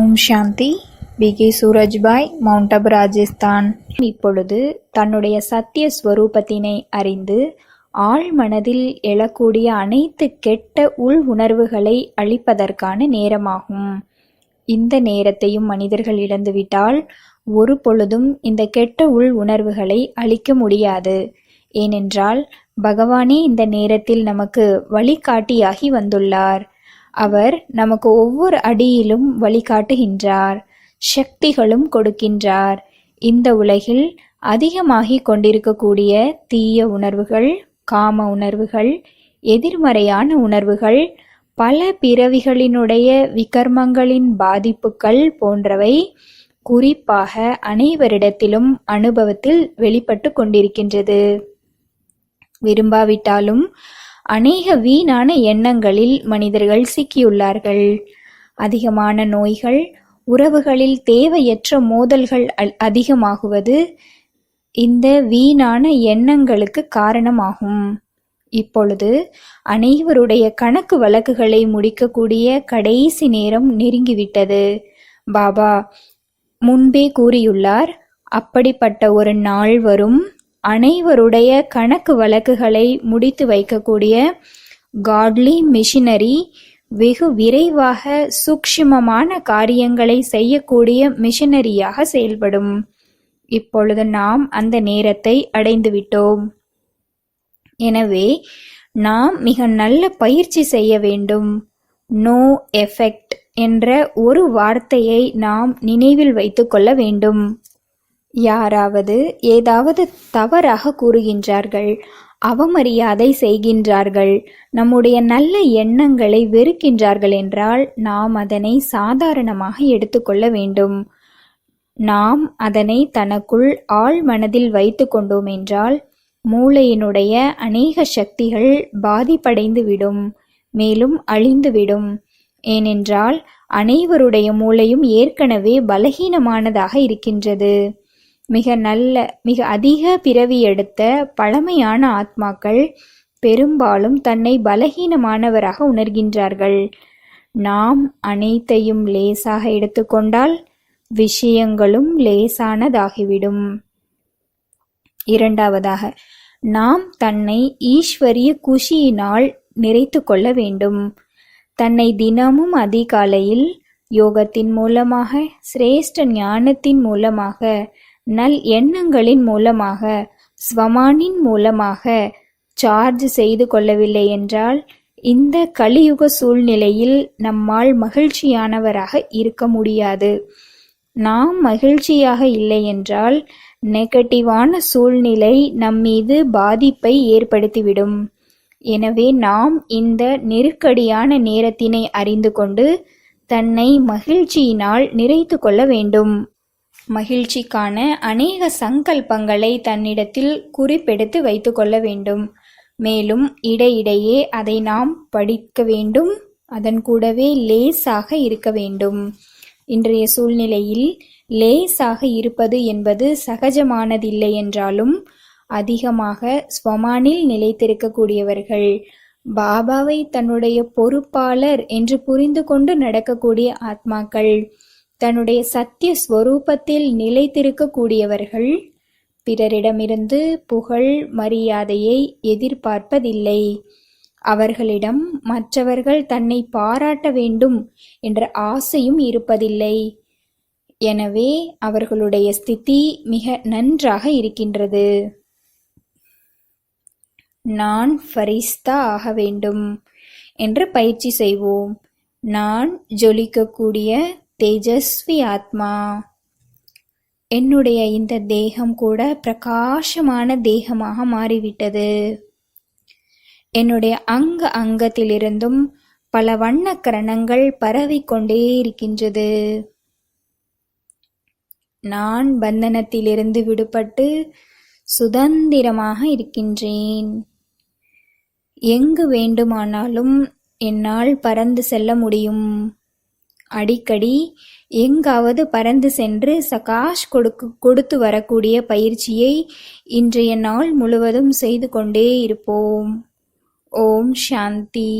ஓம் சாந்தி. B K. Surajbhai, mount Abu, Rajasthan. இப்பொழுது தன்னுடைய சத்திய ஸ்வரூபத்தினை அறிந்து ஆழ் மனதில் எழக்கூடிய அனைத்து கெட்ட உள் உணர்வுகளை அழிப்பதற்கான நேரமாகும். இந்த நேரத்தையும் மனிதர்கள் இழந்துவிட்டால் ஒரு பொழுதும் இந்த கெட்ட உள் உணர்வுகளை அழிக்க முடியாது. ஏனென்றால் பகவானே இந்த நேரத்தில் நமக்கு வழிகாட்டியாகி வந்துள்ளார். அவர் நமக்கு ஒவ்வொரு அடியிலும் வழிகாட்டுகின்றார், சக்திகளும் கொடுக்கின்றார். இந்த உலகில் அதிகமாகிக் கொண்டிருக்கக்கூடிய தீய உணர்வுகள், காம உணர்வுகள், எதிர்மறையான உணர்வுகள், பல பிறவிகளினுடைய விகர்மங்களின் பாதிப்புகள் போன்றவை குறிப்பாக அனைவரிடத்திலும் அனுபவத்தில் வெளிப்பட்டு கொண்டிருக்கின்றது. விரும்பாவிட்டாலும் அநேக வீணான எண்ணங்களில் மனிதர்கள் சிக்கியுள்ளார்கள். அதிகமான நோய்கள், உறவுகளில் தேவையற்ற மோதல்கள் அதிகமாகுவது இந்த வீணான எண்ணங்களுக்கு காரணமாகும். இப்பொழுது அனைவருடைய கணக்கு வழக்குகளை முடிக்கக்கூடிய கடைசி நேரம் நெருங்கிவிட்டது. பாபா முன்பே கூறியுள்ளார், அப்படிப்பட்ட ஒரு நாள் வரும், அனைவருடைய கணக்கு வழக்குகளை முடித்து வைக்கக்கூடிய காட்லி மிஷினரி வெகு விரைவாக சூக்ஷ்மமான காரியங்களை செய்யக்கூடிய மிஷினரியாக செயல்படும். இப்பொழுது நாம் அந்த நேரத்தை அடைந்துவிட்டோம். எனவே நாம் மிக நல்ல பயிற்சி செய்ய வேண்டும். நோ எஃபெக்ட் என்ற ஒரு வார்த்தையை நாம் நினைவில் வைத்துக் கொள்ள வேண்டும். யாராவது ஏதாவது தவறாக கூறுகின்றார்கள், அவமரியாதை செய்கின்றார்கள், நம்முடைய நல்ல எண்ணங்களை வெறுக்கின்றார்கள் என்றால் நாம் அதனை சாதாரணமாக எடுத்துக்கொள்ள வேண்டும். நாம் அதனை தனக்குள் ஆழ் மனதில் வைத்து கொண்டோம் என்றால் மூளையினுடைய அநேக சக்திகள் பாதிப்படைந்து விடும், மேலும் அழிந்துவிடும். ஏனென்றால் அனைவருடைய மூளையும் ஏற்கனவே பலகீனமானதாக இருக்கின்றது. மிக அதிக பிறவி எடுத்த பழமையான ஆத்மாக்கள் பெரும்பாலும் தன்னை பலகீனமானவராக உணர்கின்றார்கள். நாம் அனைத்தையும் லேசாக எடுத்துக்கொண்டால் விஷயங்களும் லேசானதாகிவிடும். இரண்டாவதாக, நாம் தன்னை ஈஸ்வரிய குஷியினால் நிறைத்து கொள்ள வேண்டும். தன்னை தினமும் அதிகாலையில் யோகத்தின் மூலமாக, சிரேஷ்ட ஞானத்தின் மூலமாக, நல் எண்ணங்களின் மூலமாக, ஸ்வமானின் மூலமாக சார்ஜ் செய்து கொள்ளவில்லை என்றால் இந்த கலியுக சூழ்நிலையில் நம்மால் மகிழ்ச்சியானவராக இருக்க முடியாது. நாம் மகிழ்ச்சியாக இல்லை என்றால் நெகட்டிவான சூழ்நிலை நம்மீது பாதிப்பை ஏற்படுத்திவிடும். எனவே நாம் இந்த நெருக்கடியான நேரத்தினை அறிந்து கொண்டு தன்னை மகிழ்ச்சியினால் நிறைத்து கொள்ள வேண்டும். மகிழ்ச்சிக்கான அநேக சங்கல்பங்களை தன்னிடத்தில் குறிப்பெடுத்து வைத்து கொள்ள வேண்டும். மேலும் இடையிடையே அதை நாம் படிக்க வேண்டும். அதன் கூடவே லேசாக இருக்க வேண்டும். இன்றைய சூழ்நிலையில் லேசாக இருப்பது என்பது சகஜமானதில்லை என்றாலும் அதிகமாக ஸ்வமானில் நிலைத்திருக்கக்கூடியவர்கள், பாபாவை தன்னுடைய பொறுப்பாளர் என்று புரிந்து கொண்டு நடக்கக்கூடிய ஆத்மாக்கள், தன்னுடைய சத்திய ஸ்வரூபத்தில் நிலைத்திருக்கக்கூடியவர்கள் பிறரிடமிருந்து புகழ் மரியாதையை எதிர்பார்ப்பதில்லை. அவர்களிடம் மற்றவர்கள் தன்னை பாராட்ட வேண்டும் என்ற ஆசையும் இருப்பதில்லை. எனவே அவர்களுடைய ஸ்திதி மிக நன்றாக இருக்கின்றது. நான் ஃபரிஸ்தா ஆக வேண்டும் என்று பயிற்சி செய்வோம். நான் ஜொலிக்கக்கூடிய தேஜஸ்வி ஆத்மா. என்னுடைய இந்த தேகம் கூட பிரகாசமான தேகமாக மாறிவிட்டது. என்னுடைய அங்கத்திலிருந்தும் பல வண்ண கிரணங்கள் பரவிக்கொண்டே இருக்கின்றது. நான் பந்தனத்திலிருந்து விடுபட்டு சுதந்திரமாக இருக்கின்றேன். எங்கு வேண்டுமானாலும் என்னால் பறந்து செல்ல முடியும். அடிக்கடி எங்காவது பறந்து சென்று சகாஷ் கொடுத்து வரக்கூடிய பயிற்சியை இன்றைய நாள் முழுவதும் செய்து கொண்டே இருப்போம். ஓம் சாந்தி.